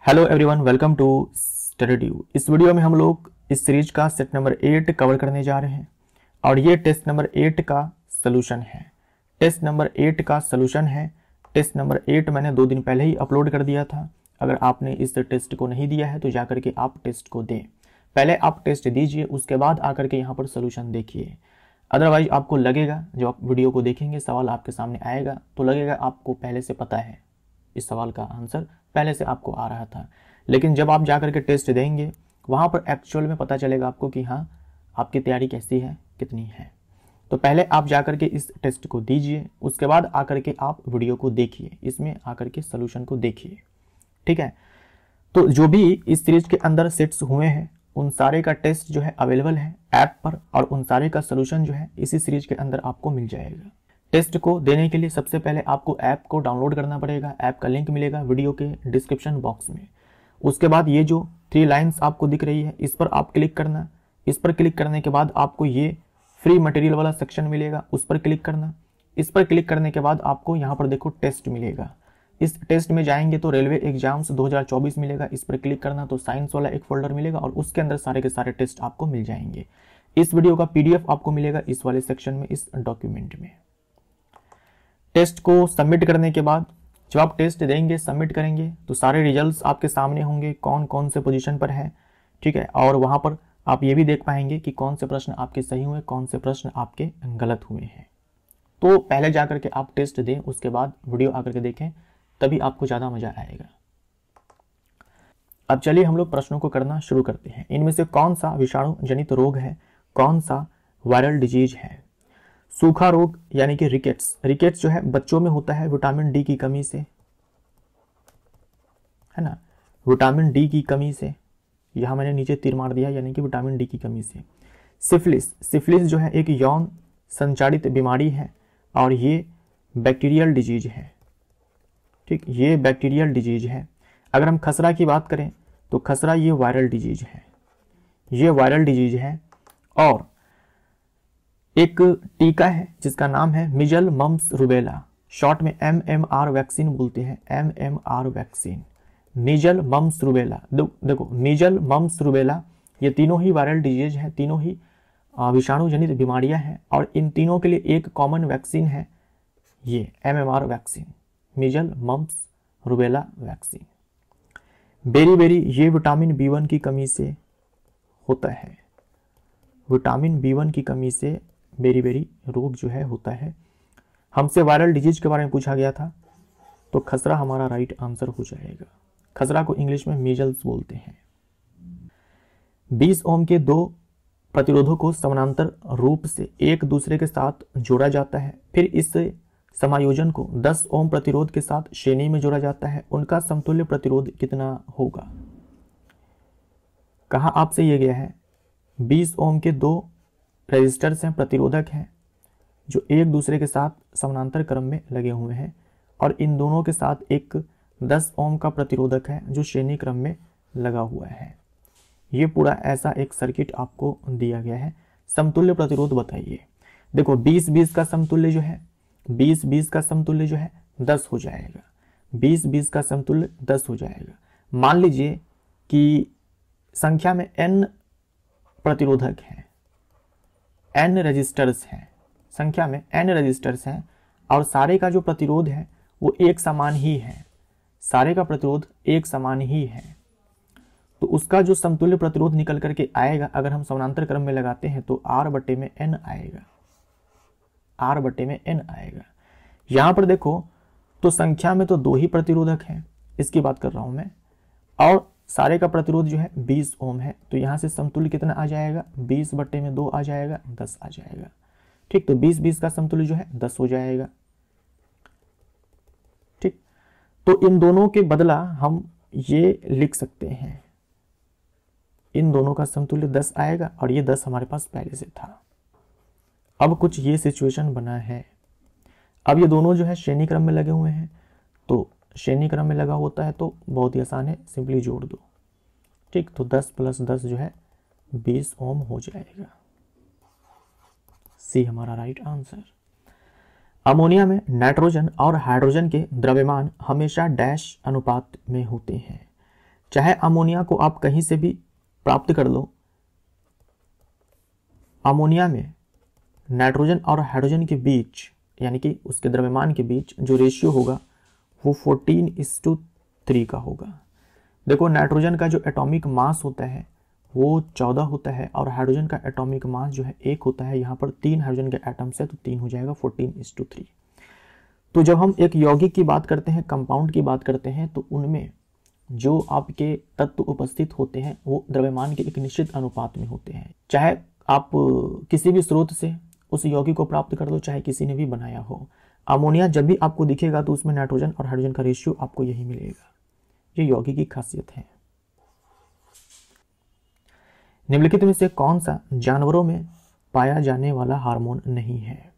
Hello everyone, welcome to Studydue. इस video में हम लोग इस सीरीज का सेट नंबर 8 कवर करने जा रहे हैं और ये टेस्ट नंबर 8 का सलूशन है। टेस्ट नंबर 8 का सलूशन है। टेस्ट नंबर 8 मैंने 2 दिन पहले ही अपलोड कर दिया था। अगर आपने इस टेस्ट को नहीं दिया है तो जाकर के आप टेस्ट को दें। पहले आप टेस्ट दीजिए, उसके बाद आकर के यहाँ पर सलूशन देखिए। अदरवाइज आपको लगेगा, जब आप वीडियो को देखेंगे सवाल आपके सामने आएगा तो लगेगा आपको पहले से पता है, इस सवाल का आंसर पहले से आपको आ रहा था। लेकिन जब आप जाकर के टेस्ट देंगे वहाँ पर एक्चुअल में पता चलेगा आपको कि हाँ, आपकी तैयारी कैसी है, कितनी है। तो पहले आप जाकर के इस टेस्ट को दीजिए, उसके बाद आकर के आप वीडियो को देखिए, इसमें आकर के सलूशन को देखिए। ठीक है, तो जो भी इस सीरीज के अंदर सेट्स हुए हैं उन सारे का टेस्ट जो है अवेलेबल है ऐप पर, और उन सारे का सलूशन जो है इसी सीरीज के अंदर आपको मिल जाएगा। टेस्ट को देने के लिए सबसे पहले आपको ऐप को डाउनलोड करना पड़ेगा। ऐप का लिंक मिलेगा वीडियो के डिस्क्रिप्शन बॉक्स में। उसके बाद ये जो 3 लाइन्स आपको दिख रही है इस पर आप क्लिक करना। इस पर क्लिक करने के बाद आपको ये फ्री मटेरियल वाला सेक्शन मिलेगा, उस पर क्लिक करना। इस पर क्लिक करने के बाद आपको यहाँ पर देखो टेस्ट मिलेगा। इस टेस्ट में जाएंगे तो रेलवे एग्जाम्स 2024 मिलेगा, इस पर क्लिक करना तो साइंस वाला एक फोल्डर मिलेगा और उसके अंदर सारे के सारे टेस्ट आपको मिल जाएंगे। इस वीडियो का PDF आपको मिलेगा इस वाले सेक्शन में, इस डॉक्यूमेंट में। टेस्ट को सबमिट करने के बाद जब आप टेस्ट देंगे, सबमिट करेंगे तो सारे रिजल्ट्स आपके सामने होंगे, कौन कौन से पोजीशन पर है। ठीक है, और वहाँ पर आप ये भी देख पाएंगे कि कौन से प्रश्न आपके सही हुए, कौन से प्रश्न आपके गलत हुए हैं। तो पहले जाकर के आप टेस्ट दें, उसके बाद वीडियो आकर के देखें, तभी आपको ज़्यादा मजा आएगा। अब चलिए हम लोग प्रश्नों को करना शुरू करते हैं। इनमें से कौन सा विषाणु जनित रोग है, कौन सा वायरल डिजीज है। सूखा रोग यानी कि रिकेट्स। रिकेट्स जो है बच्चों में होता है विटामिन डी की कमी से, है ना, विटामिन डी की कमी से। यहाँ मैंने नीचे तीर मार दिया, यानी कि विटामिन डी की कमी से। सिफिलिस। सिफिलिस जो है एक यौन संचारित बीमारी है और ये बैक्टीरियल डिजीज है। ठीक, ये बैक्टीरियल डिजीज है। अगर हम खसरा की बात करें तो खसरा ये वायरल डिजीज है, ये वायरल डिजीज है। और एक टीका है जिसका नाम है मिजल मम्स रूबेला, शॉर्ट में MMR वैक्सीन बोलते हैं, MMR vaccine, measles mumps rubella. देखो मिजल मम्स रूबेला ये तीनों ही वायरल डिजीज है, तीनों ही विषाणु जनित बीमारियां हैं और इन तीनों के लिए एक कॉमन वैक्सीन है, ये MMR vaccine, measles mumps rubella vaccine. Beriberi ये विटामिन B1 की कमी से होता है, विटामिन B1 की कमी से बेरी बेरी रोग जो है होता है। हमसे वायरल डिजीज के बारे में पूछा गया था तो खसरा हमारा राइट आंसर हो जाएगा। खसरा को इंग्लिश में मीजल्स बोलते हैं। 20 ओम के 2 प्रतिरोधों को समानांतर रूप से एक दूसरे के साथ जोड़ा जाता है, फिर इस समायोजन को 10 ओम प्रतिरोध के साथ श्रेणी में जोड़ा जाता है। उनका समतुल्य प्रतिरोध कितना होगा। कहा आपसे ये गया है 20 ओम के 2 रेजिस्टर्स हैं, प्रतिरोधक हैं, जो एक दूसरे के साथ समानांतर क्रम में लगे हुए हैं और इन दोनों के साथ एक 10 ओम का प्रतिरोधक है जो श्रेणी क्रम में लगा हुआ है। ये पूरा ऐसा एक सर्किट आपको दिया गया है। समतुल्य प्रतिरोध बताइए। देखो 20-20 का समतुल्य जो है, 20-20 का समतुल्य जो है 10 हो जाएगा, 20-20 का समतुल्य 10 हो जाएगा। मान लीजिए कि संख्या में n प्रतिरोधक हैं, n रजिस्टर्स हैं, संख्या में n रजिस्टर्स हैं और सारे का जो प्रतिरोध है वो एक समान ही है, सारे का प्रतिरोध एक समान ही है। तो उसका जो समतुल्य प्रतिरोध निकल करके आएगा, अगर हम समानांतर क्रम में लगाते हैं तो R बटे में N आएगा, R बटे में N आएगा। यहां पर देखो तो संख्या में तो 2 ही प्रतिरोधक हैं, इसकी बात कर रहा हूं मैं, और सारे का प्रतिरोध जो है 20 ओम है, तो यहां से समतुल्य कितना आ जाएगा, 20 बटे में 2 आ जाएगा, 10 आ जाएगा। ठीक, तो 20-20 का समतुल्य जो है 10 हो जाएगा। ठीक, तो इन दोनों के बदला हम ये लिख सकते हैं, इन दोनों का समतुल्य 10 आएगा और ये 10 हमारे पास पहले से था। अब कुछ ये सिचुएशन बना है, अब ये दोनों जो है श्रेणी क्रम में लगे हुए हैं, तो श्रेणी क्रम में लगा होता है तो बहुत ही आसान है, सिंपली जोड़ दो। ठीक, तो 10 + 10 जो है 20 ओम हो जाएगा। सी हमारा राइट आंसर। अमोनिया में नाइट्रोजन और हाइड्रोजन के द्रव्यमान हमेशा डैश अनुपात में होते हैं। चाहे अमोनिया को आप कहीं से भी प्राप्त कर लो, अमोनिया में नाइट्रोजन और हाइड्रोजन के बीच यानी कि उसके द्रव्यमान के बीच जो रेशियो होगा वो 14:3 का होगा। देखो नाइट्रोजन का जो एटॉमिक मास होता है वो 14 होता है और हाइड्रोजन का एटॉमिक मास जो है 1 होता है। यहाँ पर 3 हाइड्रोजन के एटम्स है तो 3 हो जाएगा 14:3। तो जब हम एक यौगिक की बात करते हैं, कंपाउंड की बात करते हैं, तो उनमें जो आपके तत्व उपस्थित होते हैं वो द्रव्यमान के एक निश्चित अनुपात में होते हैं। चाहे आप किसी भी स्रोत से उस यौगिक को प्राप्त कर लो, चाहे किसी ने भी बनाया हो। अमोनिया जब भी आपको दिखेगा तो उसमें नाइट्रोजन और हाइड्रोजन का रेशियो आपको यही मिलेगा। ये यौगिक की खासियत है। निम्नलिखित में से कौन सा जानवरों में पाया जाने वाला हार्मोन नहीं है?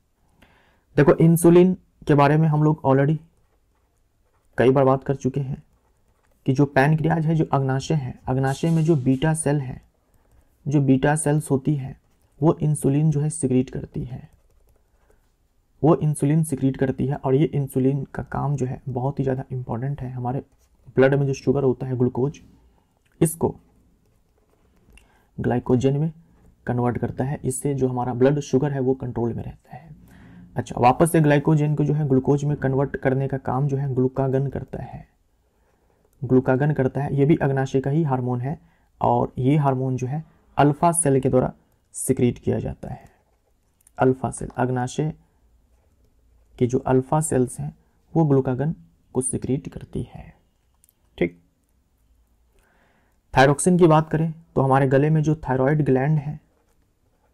देखो इंसुलिन के बारे में हम लोग ऑलरेडी कई बार बात कर चुके हैं कि जो पैनक्रियाज है, जो अग्नाशय है, अग्नाशय में जो बीटा सेल है, जो बीटा सेल्स होती है वो इंसुलिन जो है सिक्रीट करती है, वो इंसुलिन सिक्रीट करती है। और ये इंसुलिन का काम जो है बहुत ही ज़्यादा इंपॉर्टेंट है। हमारे ब्लड में जो शुगर होता है ग्लूकोज, इसको ग्लाइकोजन में कन्वर्ट करता है। इससे जो हमारा ब्लड शुगर है वो कंट्रोल में रहता है। अच्छा, वापस से ग्लाइकोजन को जो है ग्लूकोज में कन्वर्ट करने का काम जो है ग्लूकागन करता है, ग्लूकागन करता है। ये भी अग्नाशय का ही हार्मोन है और ये हार्मोन जो है अल्फा सेल के द्वारा सिक्रीट किया जाता है। अल्फा सेल, अग्नाशय के जो अल्फा सेल्स हैं वो ग्लूकागन को सिक्रीट करती है। ठीक। थायरोक्सिन की बात करें तो हमारे गले में जो थायराइड ग्लैंड है,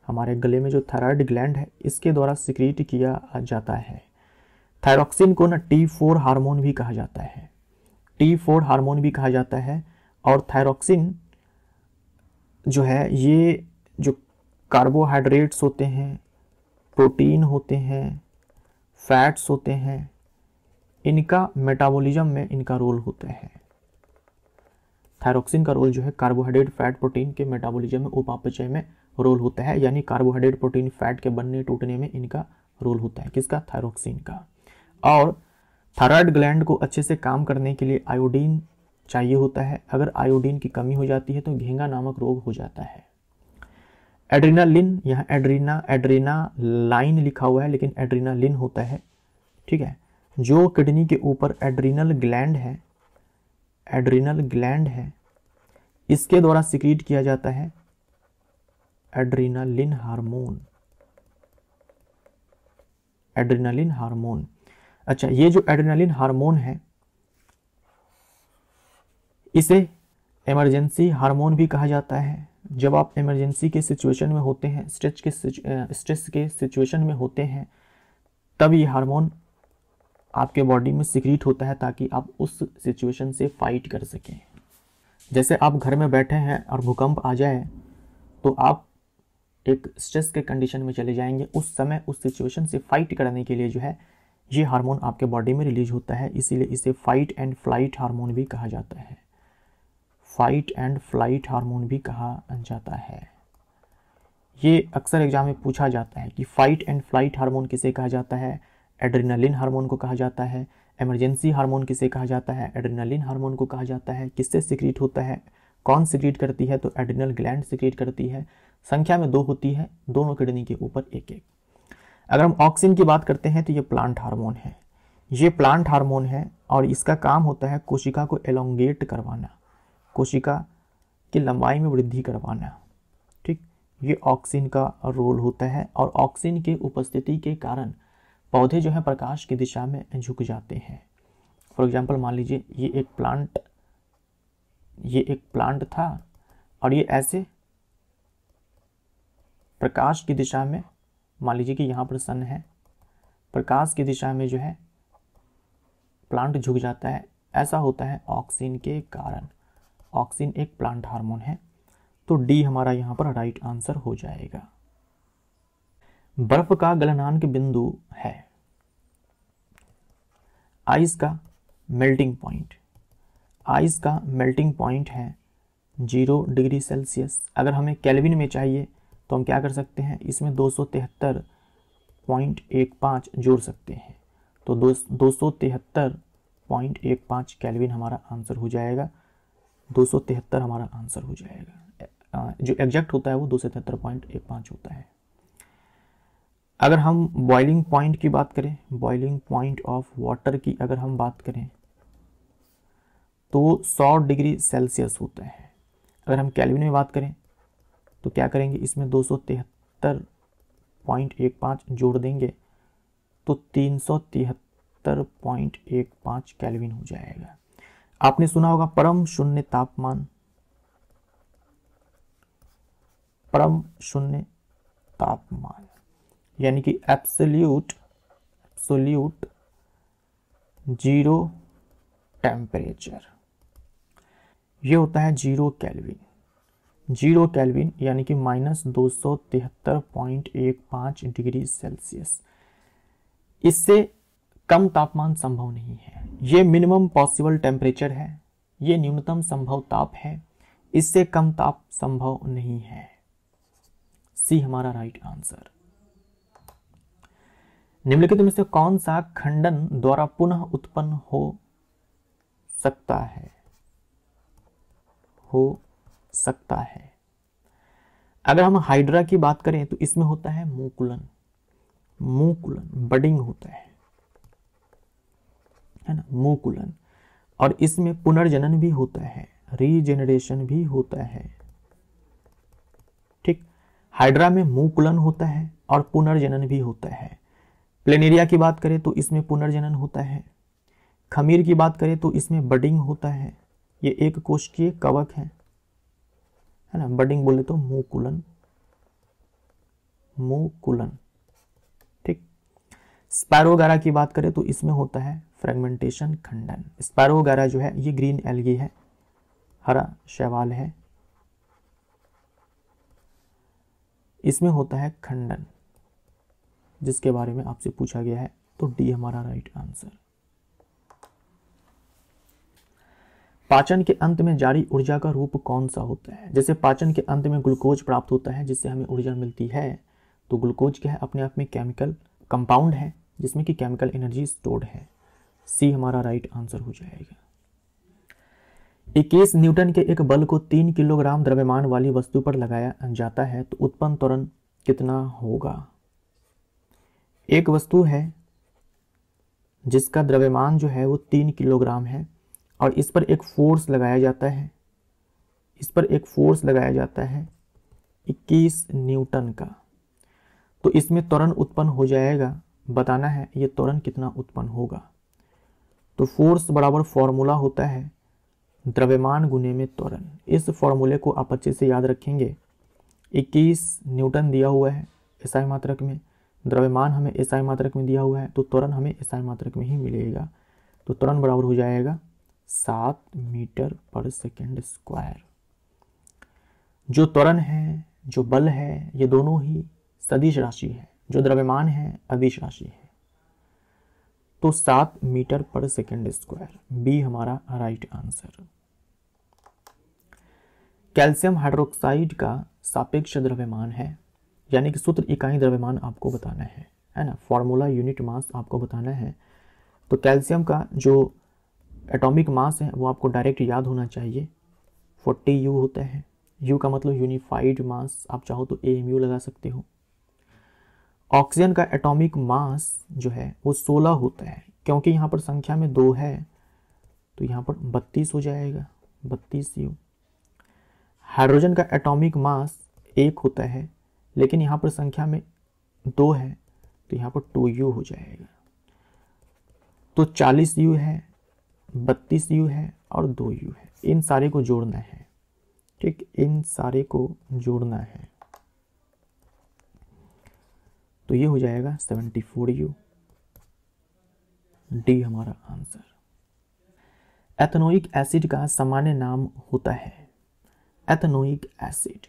हमारे गले में जो थायराइड ग्लैंड है इसके द्वारा सिक्रीट किया जाता है। थायरोक्सिन को ना T4 हार्मोन भी कहा जाता है, T4 हार्मोन भी कहा जाता है। और थायरोक्सिन जो है ये जो कार्बोहाइड्रेट्स होते हैं, प्रोटीन होते हैं, फैट्स होते हैं, इनका मेटाबॉलिज्म में इनका रोल होता है। थायरोक्सिन का रोल जो है कार्बोहाइड्रेट, फैट, प्रोटीन के मेटाबॉलिज्म में, उपापचय में रोल होता है। यानी कार्बोहाइड्रेट, प्रोटीन, फैट के बनने टूटने में इनका रोल होता है। किसका? थायरोक्सिन का। और थायराइड ग्लैंड को अच्छे से काम करने के लिए आयोडीन चाहिए होता है। अगर आयोडीन की कमी हो जाती है तो घेंगा नामक रोग हो जाता है। एड्रीनालिन, यहाँ एड्रीनालाइन लिखा हुआ है लेकिन एड्रीनालिन होता है। ठीक है। जो किडनी के ऊपर एड्रीनल ग्लैंड है, एड्रीनल ग्लैंड है, इसके द्वारा सिक्रीट किया जाता है एड्रीनालिन हार्मोन, एड्रीनालिन हार्मोन। अच्छा, ये जो एड्रीनालिन हार्मोन है इसे इमरजेंसी हार्मोन भी कहा जाता है। जब आप इमरजेंसी के सिचुएशन में होते हैं, स्ट्रेस के सिचुएशन में होते हैं, तब ये हार्मोन आपके बॉडी में सिक्रीट होता है ताकि आप उस सिचुएशन से फाइट कर सकें। जैसे आप घर में बैठे हैं और भूकंप आ जाए तो आप एक स्ट्रेस के कंडीशन में चले जाएंगे। उस समय उस सिचुएशन से फाइट करने के लिए जो है ये हार्मोन आपके बॉडी में रिलीज होता है। इसीलिए इसे फाइट एंड फ्लाइट हार्मोन भी कहा जाता है। फाइट एंड फ्लाइट हार्मोन भी कहा जाता है। ये अक्सर एग्जाम में पूछा जाता है कि फाइट एंड फ्लाइट हार्मोन किसे कहा जाता है? एड्रेनालिन हार्मोन को कहा जाता है। इमरजेंसी हार्मोन किसे कहा जाता है? एड्रेनालिन हार्मोन को कहा जाता है। किससे सिक्रीट होता है? कौन सिक्रीट करती है? तो एड्रिनल ग्लैंड सिक्रीट करती है। संख्या में 2 होती है, दोनों किडनी के ऊपर एक एक। अगर हम ऑक्सिन की बात करते हैं तो ये प्लांट हार्मोन है। ये प्लांट हार्मोन है और इसका काम होता है कोशिका को एलोंगेट करवाना, कोशिका की लंबाई में वृद्धि करवाना। ठीक, ये ऑक्सिन का रोल होता है। और ऑक्सिन की उपस्थिति के कारण पौधे जो है प्रकाश की दिशा में झुक जाते हैं। फॉर एग्जाम्पल मान लीजिए ये एक प्लांट था और ये ऐसे प्रकाश की दिशा में, मान लीजिए कि यहाँ पर सन है, प्रकाश की दिशा में जो है प्लांट झुक जाता है। ऐसा होता है ऑक्सिन के कारण। ऑक्सिन एक प्लांट हार्मोन है। तो डी हमारा यहाँ पर राइट आंसर हो जाएगा। बर्फ का गलनांक बिंदु है आइस का मेल्टिंग पॉइंट। आइस का मेल्टिंग पॉइंट है 0 डिग्री सेल्सियस। अगर हमें केल्विन में चाहिए तो हम क्या कर सकते हैं, इसमें 273.15 जोड़ सकते हैं। तो 273.15 केल्विन हमारा आंसर हो जाएगा। 273 हमारा आंसर हो जाएगा। जो एग्जैक्ट होता है वो 273.15 होता है। अगर हम बॉइलिंग पॉइंट की बात करें, बॉइलिंग पॉइंट ऑफ वाटर की अगर हम बात करें तो 100 डिग्री सेल्सियस होता है। अगर हम केल्विन में बात करें तो क्या करेंगे, इसमें 273.15 जोड़ देंगे तो 373.15 केल्विन हो जाएगा। आपने सुना होगा परम शून्य तापमान, परम शून्य तापमान यानी कि एब्सोल्यूट जीरो टेम्परेचर, ये होता है 0 केल्विन। 0 केल्विन यानी कि -273.15 डिग्री सेल्सियस। इससे कम तापमान संभव नहीं है। ये मिनिमम पॉसिबल टेम्परेचर है, ये न्यूनतम संभव ताप है, इससे कम ताप संभव नहीं है। सी हमारा राइट आंसर। निम्नलिखित में से कौन सा खंडन द्वारा पुनः उत्पन्न हो सकता है? अगर हम हाइड्रा की बात करें तो इसमें होता है मुकुलन, बडिंग होता है ना, मुकुलन। और इसमें पुनर्जनन भी होता है, रीजेनरेशन भी होता है। ठीक, हाइड्रा में मुकुलन होता है और पुनर्जनन भी होता है। प्लेनेरिया की बात करें तो इसमें पुनर्जनन होता है। खमीर की बात करें तो इसमें बडिंग होता है। ये एक कोशिकीय कवक है ना, बडिंग बोले तो मुकुलन। ठीक, स्पैरोगारा की बात करें तो इसमें होता है फ्रेगमेंटेशन, खंडन। स्पैरोगारा जो है ये ग्रीन एल्गी है, हरा शैवाल है, इसमें होता है खंडन, जिसके बारे में आपसे पूछा गया है। तो डी हमारा राइट आंसर। पाचन के अंत में जारी ऊर्जा का रूप कौन सा होता है? जैसे पाचन के अंत में ग्लूकोज प्राप्त होता है जिससे हमें ऊर्जा मिलती है, तो ग्लूकोज क्या है, अपने आप में केमिकल कंपाउंड है जिसमें कि केमिकल एनर्जी स्टोर्ड है। सी हमारा राइट आंसर हो जाएगा। 21 न्यूटन के एक बल को 3 किलोग्राम द्रव्यमान वाली वस्तु पर लगाया जाता है तो उत्पन्न त्वरण कितना होगा? एक वस्तु है जिसका द्रव्यमान जो है वो 3 किलोग्राम है और इस पर एक फोर्स लगाया जाता है, 21 न्यूटन का। तो इसमें त्वरण उत्पन्न हो जाएगा, बताना है ये त्वरण कितना उत्पन्न होगा। तो फोर्स बराबर फॉर्मूला होता है द्रव्यमान गुने में त्वरण। इस फॉर्मूले को आप अच्छे से याद रखेंगे। 21 न्यूटन दिया हुआ है एसआई मात्रक में, द्रव्यमान हमें एसआई मात्रक में दिया हुआ है, तो त्वरण हमें एसआई मात्रक में ही मिलेगा। तो त्वरण बराबर हो जाएगा 7 मीटर पर सेकेंड स्क्वायर। जो त्वरण है, जो बल है, ये दोनों ही सदिश राशि है। जो द्रव्यमान है अदिश राशि है। तो 7 मीटर पर सेकेंड स्क्वायर, बी हमारा राइट आंसर। कैल्शियम हाइड्रोक्साइड का सापेक्ष द्रव्यमान है, यानी कि सूत्र इकाई द्रव्यमान आपको बताना है ना, फॉर्मूला यूनिट मास आपको बताना है। तो कैल्शियम का जो एटॉमिक मास है वो आपको डायरेक्ट याद होना चाहिए, 40 U होता है। U का मतलब यूनिफाइड मास, आप चाहो तो AMU लगा सकते हो। ऑक्सीजन का एटॉमिक मास जो है वो 16 होता है, क्योंकि यहाँ पर संख्या में 2 है तो यहाँ पर 32 हो जाएगा, 32 U। हाइड्रोजन का एटॉमिक मास 1 होता है, लेकिन यहाँ पर संख्या में 2 है तो यहाँ पर 2U हो जाएगा। तो 40 U है, 32 U है और 2 U है। इन सारे को जोड़ना है, ठीक, इन सारे को जोड़ना है। तो ये हो जाएगा 74 U। डी हमारा आंसर। एथेनोइक एसिड का सामान्य नाम होता है, एथेनोइक एसिड।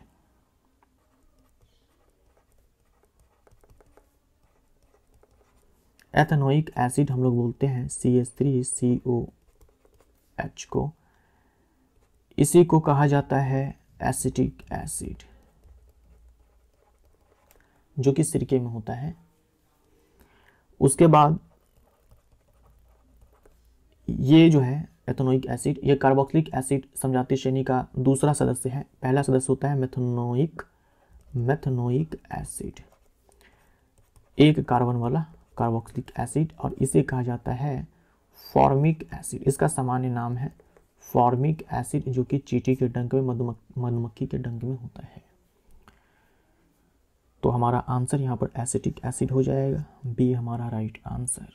एथेनोइक एसिड हम लोग बोलते हैं CH3COH को। इसी को कहा जाता है एसिटिक एसिड, जो कि सिरके में होता है। उसके बाद ये जो है एथेनोइक एसिड। ये कार्बोक्सिलिक एसिड समझाती श्रेणी का दूसरा सदस्य है। पहला सदस्य होता है मेथनोइक एसिड, एक कार्बन वाला कार्बोक्सिलिक एसिड, और इसे कहा जाता है फॉर्मिक एसिड। इसका सामान्य नाम है फॉर्मिक एसिड, जो कि चींटी के डंक में, मधुमक्खी के डंक में होता है। तो हमारा आंसर यहाँ पर एसिटिक एसिड हो जाएगा, बी हमारा राइट आंसर।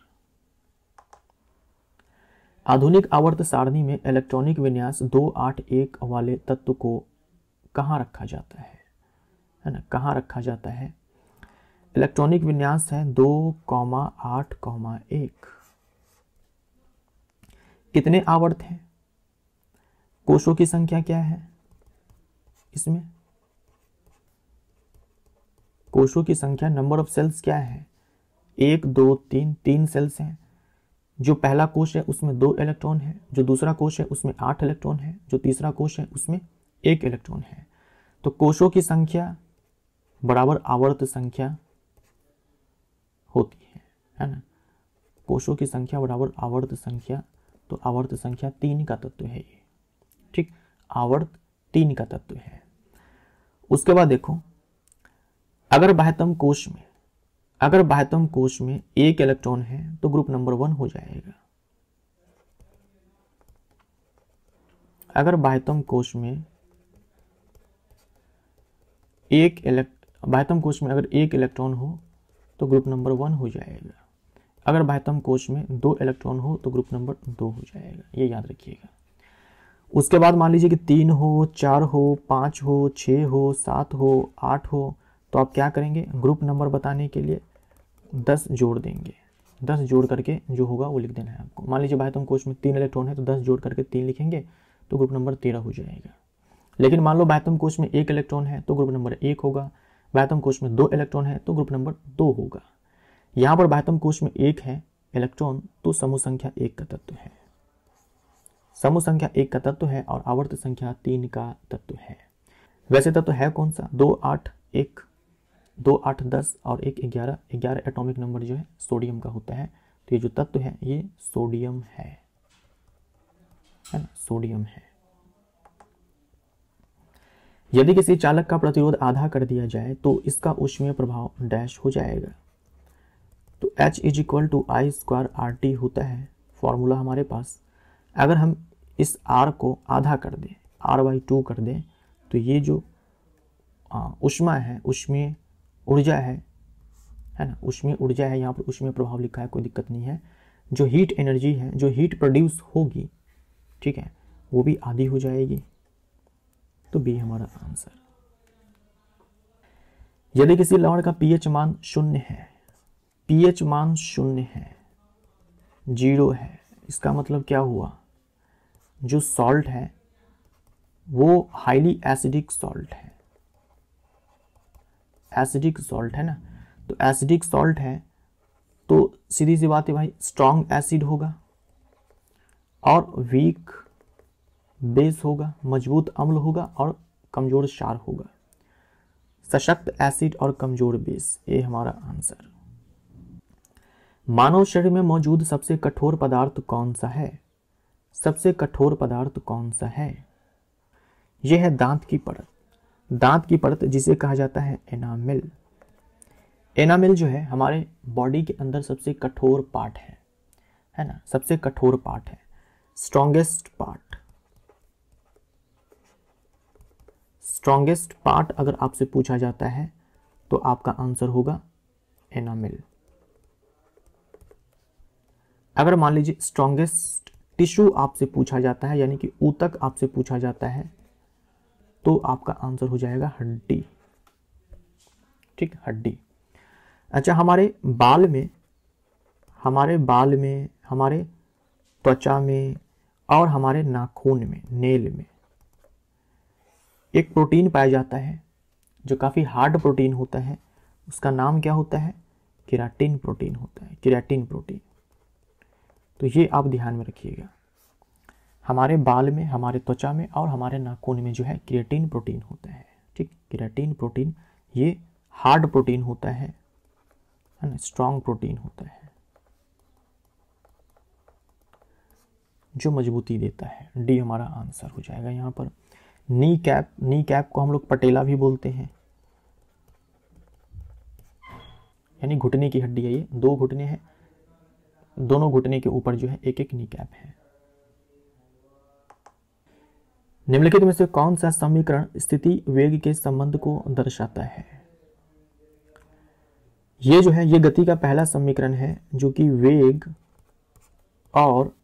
आधुनिक आवर्त सारणी में इलेक्ट्रॉनिक विन्यास 281 वाले तत्व को कहाँ रखा जाता है ना, कहाँ रखा जाता है? इलेक्ट्रॉनिक विन्यास है 2,8,1। कितने आवर्त हैं? कोशों की संख्या क्या है इसमें? कोशों की संख्या, नंबर ऑफ सेल्स क्या है? 1 2 3, 3 सेल्स हैं। जो पहला कोश है उसमें 2 इलेक्ट्रॉन है, जो दूसरा कोश है उसमें 8 इलेक्ट्रॉन है, जो तीसरा कोश है उसमें 1 इलेक्ट्रॉन है। तो कोशों की संख्या बराबर आवर्त संख्या होती है ना। कोशों की संख्या बराबर आवर्त संख्या, तो आवर्त संख्या 3 का तत्व है ये, ठीक, आवर्त 3 का तत्व है। उसके बाद देखो, अगर बाह्यतम कोश में 1 इलेक्ट्रॉन है तो ग्रुप नंबर 1 हो जाएगा। अगर बाह्यतम कोश में अगर 1 इलेक्ट्रॉन हो तो ग्रुप नंबर 1 हो जाएगा। अगर बाह्यतम कोश में 2 इलेक्ट्रॉन हो तो ग्रुप नंबर 2 हो जाएगा, ये याद रखिएगा। उसके बाद मान लीजिए कि 3 हो, 4 हो, 5 हो, 6 हो, 7 हो, 8 हो, तो आप क्या करेंगे? ग्रुप नंबर बताने के लिए 10 जोड़ देंगे। 10 जोड़ करके जो होगा वो लिख देना है आपको। मान लीजिए बाह्यतम कोश में 3 इलेक्ट्रॉन है तो 10 जोड़ करके 3 लिखेंगे तो ग्रुप नंबर 13 हो जाएगा। लेकिन मान लो बाह्यतम कोश में 1 इलेक्ट्रॉन है तो ग्रुप नंबर 1 होगा। बाह्यतम कोश में 2 इलेक्ट्रॉन है तो ग्रुप नंबर 2 होगा। यहाँ पर बाह्यतम कोश में 1 है इलेक्ट्रॉन, तो समूह संख्या 1 का तत्व है। समूह संख्या 1 का तत्व है और आवर्त संख्या 3 का तत्व है। वैसे तत्व है कौन सा? 2 8 1, 2 8 10 और 1 11। 11 एटॉमिक नंबर जो है सोडियम का होता है। तो ये जो तत्व है ये सोडियम है ना, सोडियम है। यदि किसी चालक का प्रतिरोध आधा कर दिया जाए तो इसका ऊष्मीय प्रभाव डैश हो जाएगा। तो H = I² RT होता है फॉर्मूला हमारे पास। अगर हम इस R को आधा कर दें, R/2 कर दें, तो ये जो ऊष्मा है, ऊष्मीय ऊर्जा है ना, ऊष्मीय ऊर्जा है, यहाँ पर ऊष्मीय प्रभाव लिखा है, कोई दिक्कत नहीं है। जो हीट एनर्जी है, जो हीट प्रोड्यूस होगी, ठीक है, वो भी आधी हो जाएगी। तो बी हमारा आंसर। यदि किसी लवण का पीएच मान 0 है, पीएच मान 0 है, 0 है, इसका मतलब क्या हुआ? जो सॉल्ट है वो हाईली एसिडिक सॉल्ट है, एसिडिक सॉल्ट है ना। तो एसिडिक सॉल्ट है तो सीधी सी बात है भाई, स्ट्रॉन्ग एसिड होगा और वीक बेस होगा, मजबूत अम्ल होगा और कमजोर क्षार होगा। सशक्त एसिड और कमजोर बेस, ये हमारा आंसर। मानव शरीर में मौजूद सबसे कठोर पदार्थ कौन सा है? सबसे कठोर पदार्थ कौन सा है? यह है दांत की परत। दांत की परत जिसे कहा जाता है एनामिल। एनामिल जो है हमारे बॉडी के अंदर सबसे कठोर पार्ट है ना, सबसे कठोर पार्ट है, स्ट्रॉन्गेस्ट पार्ट। स्ट्रॉन्गेस्ट पार्ट अगर आपसे पूछा जाता है तो आपका आंसर होगा एनामिल। अगर मान लीजिए स्ट्रॉन्गेस्ट टिश्यू आपसे पूछा जाता है, यानी कि ऊतक आपसे पूछा जाता है, तो आपका आंसर हो जाएगा हड्डी, ठीक, हड्डी। अच्छा, हमारे बाल में, हमारे त्वचा में और हमारे नाखून में, नेल में एक प्रोटीन पाया जाता है जो काफ़ी हार्ड प्रोटीन होता है। उसका नाम क्या होता है? केराटिन प्रोटीन होता है, केराटिन प्रोटीन। तो ये आप ध्यान में रखिएगा, हमारे बाल में, हमारे त्वचा में और हमारे नाखून में जो है केराटिन प्रोटीन होता है, ठीक। केराटिन प्रोटीन ये हार्ड प्रोटीन होता है ना, स्ट्रॉन्ग प्रोटीन होता है। जो मजबूती देता है। डी हमारा आंसर हो जाएगा यहाँ पर। नी कैप को हम लोग पटेला भी बोलते हैं, यानी घुटने की हड्डी है। ये 2 घुटने हैं, दोनों घुटने के ऊपर जो है एक एक नी कैप है। निम्नलिखित में से कौन सा समीकरण स्थिति वेग के संबंध को दर्शाता है? ये जो है ये गति का पहला समीकरण है जो कि वेग और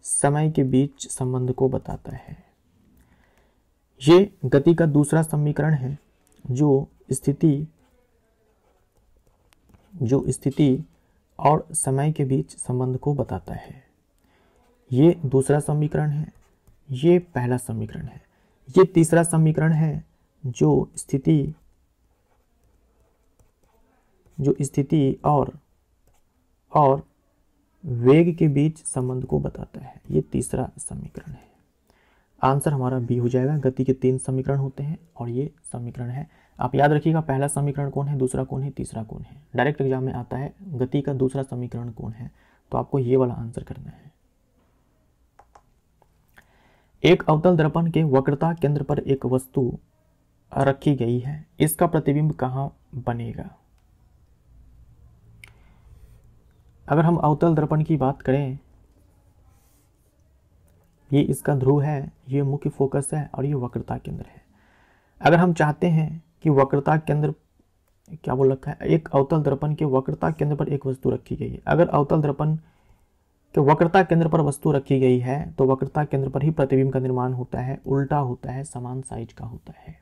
समय के बीच संबंध को बताता है। ये गति का दूसरा समीकरण है जो स्थिति और समय के बीच संबंध को बताता है। ये दूसरा समीकरण है, ये पहला समीकरण है। ये तीसरा समीकरण है जो स्थिति और वेग के बीच संबंध को बताता है। ये तीसरा समीकरण है। आंसर हमारा बी हो जाएगा। गति के 3 समीकरण होते हैं और ये समीकरण है। आप याद रखिएगा पहला समीकरण कौन है, दूसरा कौन है, तीसरा कौन है। डायरेक्ट एग्जाम में आता है गति का दूसरा समीकरण कौन है, तो आपको ये वाला आंसर करना है। एक अवतल दर्पण के वक्रता केंद्र पर एक वस्तु रखी गई है, इसका प्रतिबिंब कहां बनेगा? अगर हम अवतल दर्पण की बात करें, ये इसका ध्रुव है, ये मुख्य फोकस है और ये वक्रता केंद्र है। अगर हम चाहते हैं कि वक्रता केंद्र क्या बोल रखा है, एक अवतल दर्पण के वक्रता केंद्र पर एक वस्तु रखी गई है। अगर अवतल दर्पण के वक्रता केंद्र पर वस्तु रखी गई है तो वक्रता केंद्र पर ही प्रतिबिंब का निर्माण होता है, उल्टा होता है, समान साइज का होता है।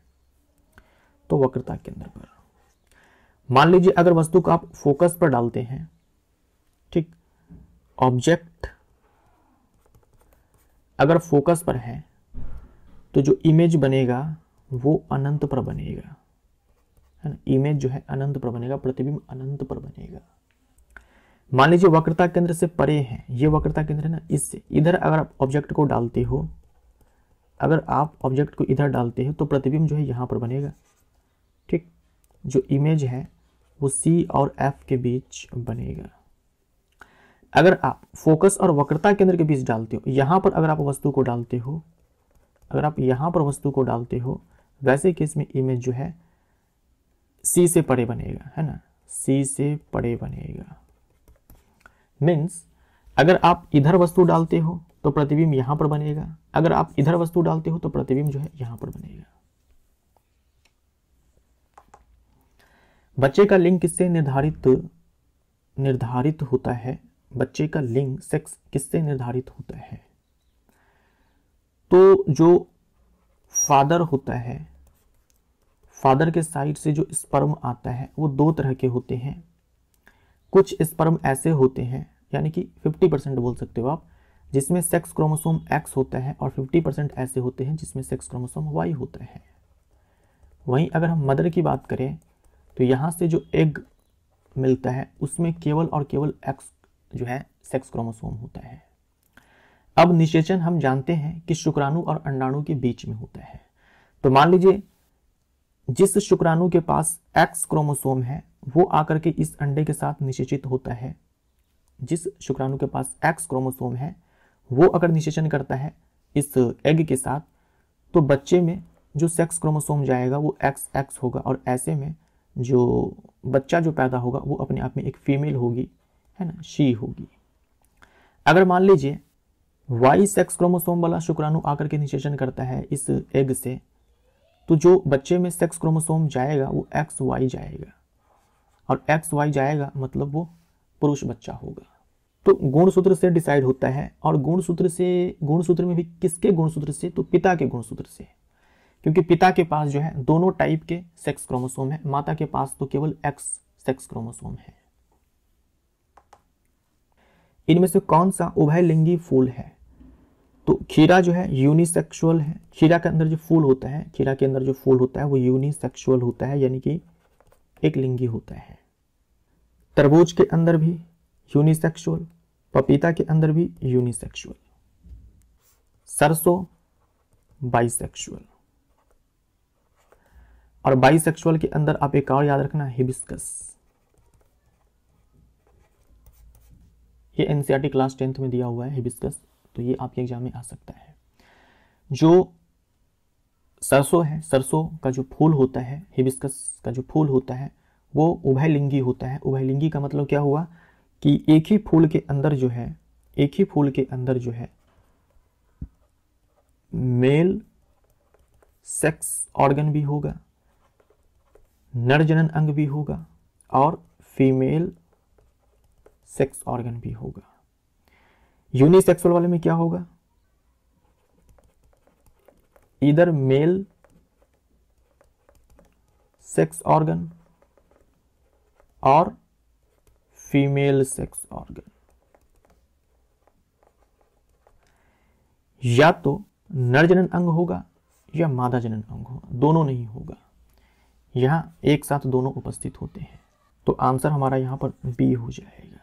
तो वक्रता केंद्र पर मान लीजिए अगर वस्तु को आप फोकस पर डालते हैं, ठीक, ऑब्जेक्ट अगर फोकस पर है तो जो इमेज बनेगा वो अनंत पर बनेगा, है ना। इमेज जो है अनंत पर बनेगा, प्रतिबिंब अनंत पर बनेगा। मान लीजिए वक्रता केंद्र से परे है, ये वक्रता केंद्र है ना, इससे इधर अगर आप ऑब्जेक्ट को डालते हो, अगर आप ऑब्जेक्ट को इधर डालते हो तो प्रतिबिंब जो है यहां पर बनेगा, ठीक। जो इमेज है वो सी और एफ के बीच बनेगा। अगर आप फोकस और वक्रता केंद्र के बीच डालते हो, यहां पर अगर आप वस्तु को डालते हो, अगर आप यहां पर वस्तु को डालते हो, वैसे केस में इमेज जो है सी से परे बनेगा, है ना, सी से परे बनेगा। मीन्स अगर आप इधर वस्तु डालते हो तो प्रतिबिंब यहां पर बनेगा, अगर आप इधर वस्तु डालते हो तो प्रतिबिंब जो है यहां पर बनेगा। बच्चे का लिंग किससे निर्धारित होता है? बच्चे का लिंग, सेक्स किससे निर्धारित होता है? तो जो फादर होता है, फादर के साइड से जो स्पर्म आता है वो 2 तरह के होते हैं। कुछ स्पर्म ऐसे होते हैं, यानी कि 50% बोल सकते हो आप, जिसमें सेक्स क्रोमोसोम X होता है और 50% ऐसे होते हैं जिसमें सेक्स क्रोमोसोम Y होता है। वहीं अगर हम मदर की बात करें तो यहाँ से जो एग मिलता है उसमें केवल और केवल X जो है सेक्स क्रोमोसोम होता है। अब निषेचन हम जानते हैं कि शुक्राणु और अंडाणु के बीच में होता है। तो मान लीजिए जिस शुक्राणु के पास X क्रोमोसोम है वो आकर के इस अंडे के साथ निषेचित होता है। जिस शुक्राणु के पास X क्रोमोसोम है वो अगर निषेचन करता है इस एग के साथ, तो बच्चे में जो सेक्स क्रोमोसोम जाएगा वो XX होगा और ऐसे में जो बच्चा जो पैदा होगा वो अपने आप में एक फीमेल होगी, है ना, शी होगी। अगर मान लीजिए Y सेक्स क्रोमोसोम वाला शुक्राणु आकर के निषेचन करता है इस एग से, तो जो बच्चे में सेक्स क्रोमोसोम जाएगा वो XY जाएगा और XY जाएगा मतलब वो पुरुष बच्चा होगा। तो गुणसूत्र से डिसाइड होता है, और गुणसूत्र में भी किसके गुणसूत्र से? तो पिता के गुणसूत्र से, क्योंकि पिता के पास जो है दोनों टाइप के सेक्स क्रोमोसोम है, माता के पास तो केवल X सेक्स क्रोमोसोम है। इनमें से कौन सा उभयलिंगी फूल है? तो खीरा जो है यूनिसेक्सुअल है। खीरा के अंदर जो फूल होता है, खीरा के अंदर जो फूल होता है वो यूनिसेक्सुअल होता है, यानी कि एक लिंगी होता है। तरबूज के अंदर भी यूनिसेक्सुअल, पपीता के अंदर भी यूनिसेक्सुअल, सरसों बाइसेक्सुअल, और बाइसेक्सुअल के अंदर आप एक और याद रखना, हिबिस्कस। ये एनसीईआरटी क्लास 10th में दिया हुआ है हिबिस्कस, तो ये आपके एग्जाम में आ सकता है। जो सरसों है, सरसों का जो फूल होता है, हिबिस्कस का जो फूल होता है वो उभयलिंगी होता है। उभयलिंगी का मतलब क्या हुआ कि एक ही फूल के अंदर जो है, एक ही फूल के अंदर जो है मेल सेक्स ऑर्गन भी होगा, नर जनन अंग भी होगा और फीमेल सेक्स ऑर्गन भी होगा। यूनिसेक्सुअल वाले में क्या होगा, इधर मेल सेक्स ऑर्गन और फीमेल सेक्स ऑर्गन, या तो नर जनन अंग होगा या मादा जनन अंग होगा, दोनों नहीं होगा। यहां एक साथ दोनों उपस्थित होते हैं, तो आंसर हमारा यहां पर बी हो जाएगा।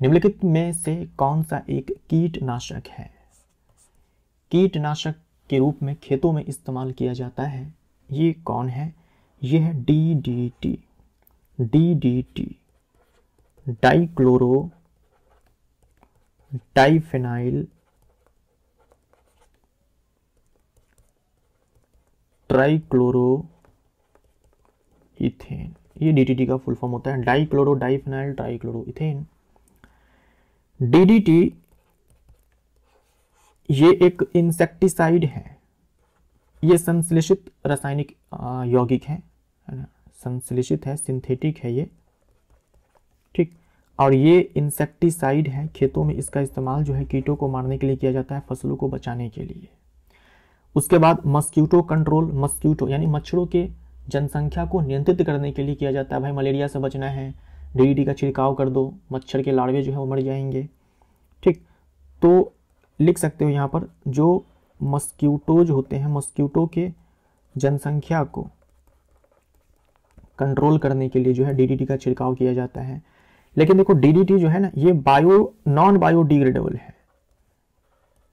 निम्नलिखित में से कौन सा एक कीटनाशक है, कीटनाशक के रूप में खेतों में इस्तेमाल किया जाता है, ये कौन है? ये है DDT। DDT dichloro diphenyl trichloro ethane, ये DDT का फुल फॉर्म होता है, dichloro diphenyl trichloro ethane. DDT ये एक इंसेक्टिसाइड है, ये संश्लेषित रासायनिक यौगिक है ना, संश्लेषित है, सिंथेटिक है ये, ठीक। और ये इंसेक्टिसाइड है, खेतों में इसका इस्तेमाल जो है कीटों को मारने के लिए किया जाता है, फसलों को बचाने के लिए। उसके बाद मस्क्यूटो कंट्रोल, मस्क्यूटो यानी मच्छरों के जनसंख्या को नियंत्रित करने के लिए किया जाता है। भाई मलेरिया से बचना है, DDT का छिड़काव कर दो, मच्छर के लार्वे जो है वो मर जाएंगे, ठीक। तो लिख सकते हो यहाँ पर जो मस्क्यूटोज होते हैं, मस्क्यूटो के जनसंख्या को कंट्रोल करने के लिए जो है DDT का छिड़काव किया जाता है। लेकिन देखो DDT जो है ना, ये नॉन बायोडिग्रेडेबल है,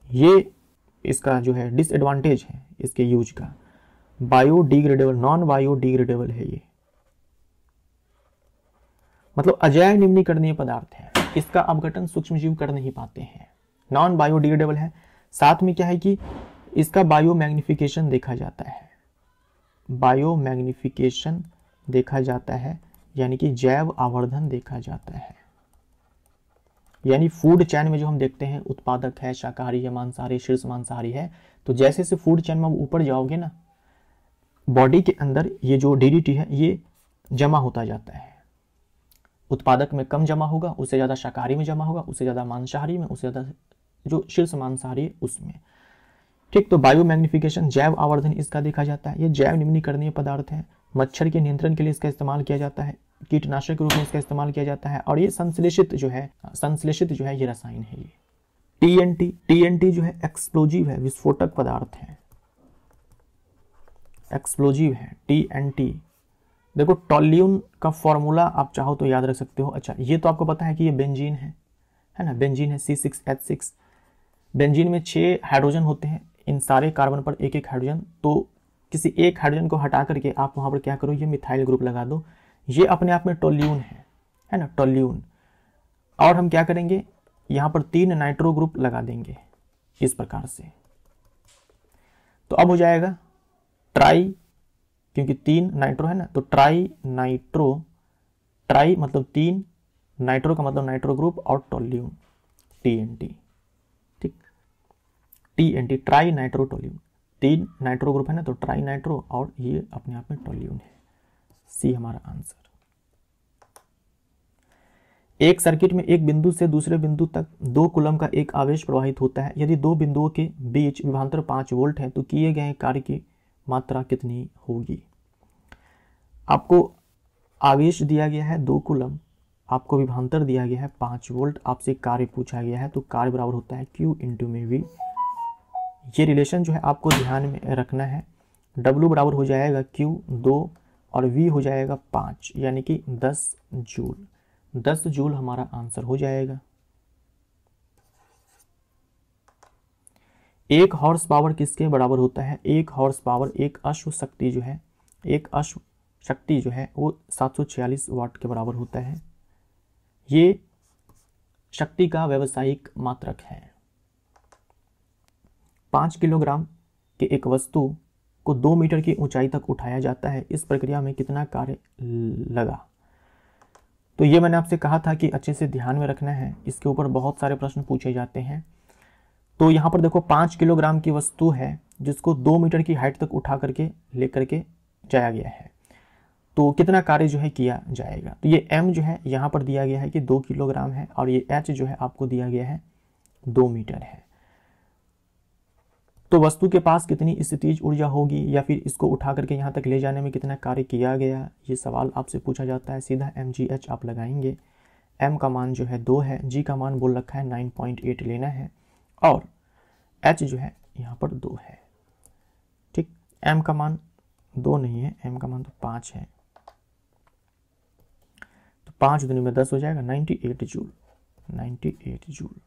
ये इसका जो है डिसएडवांटेज है इसके यूज का। बायोडिग्रेडेबल, नॉन बायोडिग्रेडेबल है ये, मतलब अजैव निम्नीकरणीय पदार्थ है, इसका अपघटन सूक्ष्मजीव कर नहीं पाते हैं, नॉन बायोडिग्रेडेबल है। साथ में क्या है कि इसका बायो मैग्निफिकेशन देखा जाता है, बायो मैग्निफिकेशन देखा जाता है, यानी कि जैव आवर्धन देखा जाता है। यानी फूड चैन में जो हम देखते हैं उत्पादक है, शाकाहारी है, मांसाहारी, शीर्ष मांसाहारी है, तो जैसे जैसे फूड चैन में ऊपर जाओगे ना, बॉडी के अंदर ये जो DDT है ये जमा होता जाता है। उत्पादक में कम जमा होगा, उससे ज़्यादा शाकाहारी में जमा होगा, उससे ज़्यादा मांसाहारी में, उससे ज़्यादा जो शीर्ष मांसाहारी है उसमें, ठीक। तो बायो मैग्निफिकेशन, जैव आवर्धन इसका देखा जाता है। ये जैव निम्नीकरणीय पदार्थ है, मच्छर के नियंत्रण के लिए इसका इस्तेमाल किया जाता है, कीटनाशक के रूप में इसका इस्तेमाल किया जाता है, और ये संश्लेषित जो है ये रसायन है ये। TNT जो है एक्सप्लोजिव है, विस्फोटक पदार्थ है, एक्सप्लोजिव है TNT। देखो टॉल्यून का फॉर्मूला आप चाहो तो याद रख सकते हो। अच्छा, ये तो आपको पता है कि ये बेंजीन है ना, बेंजीन है C6H6। बेंजीन में 6 हाइड्रोजन होते हैं, इन सारे कार्बन पर एक एक हाइड्रोजन, तो किसी एक हाइड्रोजन को हटा करके आप वहां पर क्या करो, ये मिथाइल ग्रुप लगा दो, ये अपने आप में टोल्यून है ना, टोल्यून। और हम क्या करेंगे, यहां पर 3 नाइट्रो ग्रुप लगा देंगे इस प्रकार से, तो अब हो जाएगा ट्राई, क्योंकि 3 नाइट्रो है ना, तो ट्राई नाइट्रो, ट्राई मतलब 3, नाइट्रो का मतलब नाइट्रो ग्रुप, और टोल्यून TNT, ठीक। TNT tri nitro toluene, 3 nitro group है ना, तो ट्राई नाइट्रो, और ये अपने आप में टोल्यून है। सी हमारा आंसर। एक सर्किट में एक बिंदु से दूसरे बिंदु तक 2 कूलम का एक आवेश प्रवाहित होता है। यदि 2 बिंदुओं के बीच विभवांतर 5 वोल्ट है तो किए गए कार्य की मात्रा कितनी होगी? आपको आवेश दिया गया है 2 कूलम, आपको विभवांतर दिया गया है 5 वोल्ट, आपसे कार्य पूछा गया है, तो कार्य बराबर होता है Q इंटू में V। ये रिलेशन जो है आपको ध्यान में रखना है। W बराबर हो जाएगा Q 2 और V हो जाएगा 5, यानी कि 10 जूल। 10 जूल हमारा आंसर हो जाएगा। 1 हॉर्स पावर किसके बराबर होता है? 1 हॉर्स पावर, एक अश्व शक्ति जो है, एक अश्व शक्ति जो है वो 746 वाट के बराबर होता है। ये शक्ति का व्यावसायिक मात्रक है। 5 किलोग्राम के एक वस्तु को 2 मीटर की ऊंचाई तक उठाया जाता है, इस प्रक्रिया में कितना कार्य लगा? तो ये मैंने आपसे कहा था कि अच्छे से ध्यान में रखना है, इसके ऊपर बहुत सारे प्रश्न पूछे जाते हैं। तो यहाँ पर देखो 5 किलोग्राम की वस्तु है जिसको 2 मीटर की हाइट तक उठा करके लेकर के जाया गया है, तो कितना कार्य जो है किया जाएगा? तो ये m जो है यहाँ पर दिया गया है कि 2 किलोग्राम है और ये h जो है आपको दिया गया है 2 मीटर है। तो वस्तु के पास कितनी स्थितिज ऊर्जा होगी या फिर इसको उठा करके यहाँ तक ले जाने में कितना कार्य किया गया, ये सवाल आपसे पूछा जाता है। सीधा mgh आप लगाएंगे। m का मान जो है 2 है, g का मान बोल रखा है 9.8 लेना है और h जो है यहाँ पर 2 है। ठीक, m का मान 2 नहीं है, m का मान तो 5 है, तो 5 दूनी में 10 हो जाएगा 98 जूल। 98 जूल।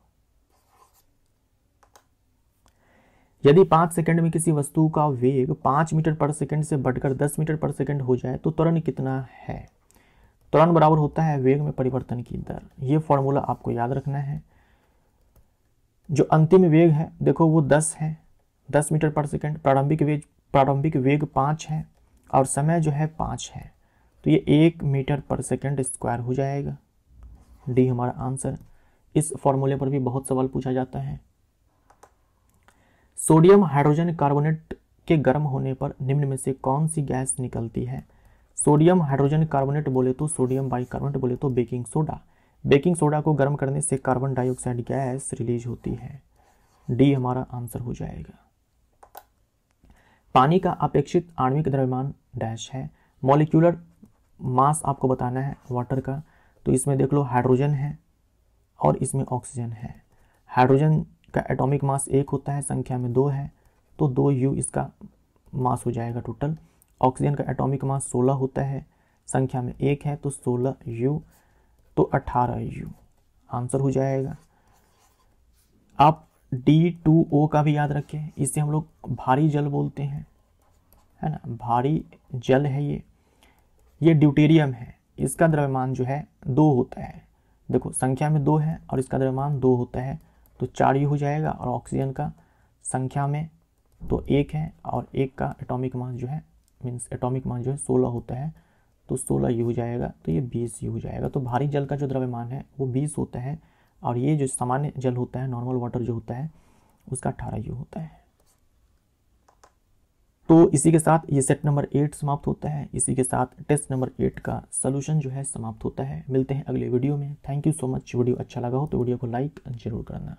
यदि 5 सेकंड में किसी वस्तु का वेग 5 मीटर पर सेकंड से बढ़कर 10 मीटर पर सेकंड हो जाए तो त्वरण कितना है? त्वरण बराबर होता है वेग में परिवर्तन की दर। ये फॉर्मूला आपको याद रखना है। जो अंतिम वेग है देखो वो 10 है, 10 मीटर पर सेकंड। प्रारंभिक वेग 5 है और समय जो है 5 है, तो ये 1 मीटर पर सेकंड स्क्वायर हो जाएगा। डी हमारा आंसर। इस फॉर्मूले पर भी बहुत सवाल पूछा जाता है। सोडियम हाइड्रोजन कार्बोनेट के गर्म होने पर निम्न में से कौन सी गैस निकलती है? सोडियम हाइड्रोजन कार्बोनेट बोले तो सोडियम बाइकार्बोनेट बोले तो बेकिंग सोडा। बेकिंग सोडा को गर्म करने से कार्बन डाइऑक्साइड गैस रिलीज होती है। डी हमारा आंसर हो जाएगा। पानी का अपेक्षित आणविक द्रव्यमान डैश है। मॉलिक्यूलर मास आपको बताना है वाटर का, तो इसमें देख लो हाइड्रोजन है और इसमें ऑक्सीजन है। हाइड्रोजन का एटॉमिक मास 1 होता है, संख्या में 2 है, तो 2 U इसका मास हो जाएगा टोटल। ऑक्सीजन का एटॉमिक मास 16 होता है, संख्या में 1 है, तो 16 U, तो 18 U आंसर हो जाएगा। आप D2O का भी याद रखें, इसे हम लोग भारी जल बोलते हैं, है ना, भारी जल है ये ड्यूटेरियम है। इसका द्रव्यमान जो है 2 होता है। देखो संख्या में 2 है और इसका द्रव्यमान 2 होता है, तो 4 U हो जाएगा। और ऑक्सीजन का संख्या में तो 1 है और 1 का एटॉमिक मास जो है मीन्स एटॉमिक मास जो है 16 होता है, तो 16 U हो जाएगा, तो ये 20 U हो जाएगा। तो भारी जल का जो द्रव्यमान है वो 20 होता है और ये जो सामान्य जल होता है, नॉर्मल वाटर जो होता है, उसका 18 U होता है। तो इसी के साथ ये सेट नंबर 8 समाप्त होता है। इसी के साथ टेस्ट नंबर 8 का सॉल्यूशन जो है समाप्त होता है। मिलते हैं अगले वीडियो में। Thank you so much. Video अच्छा लगा हो तो वीडियो को लाइक जरूर करना।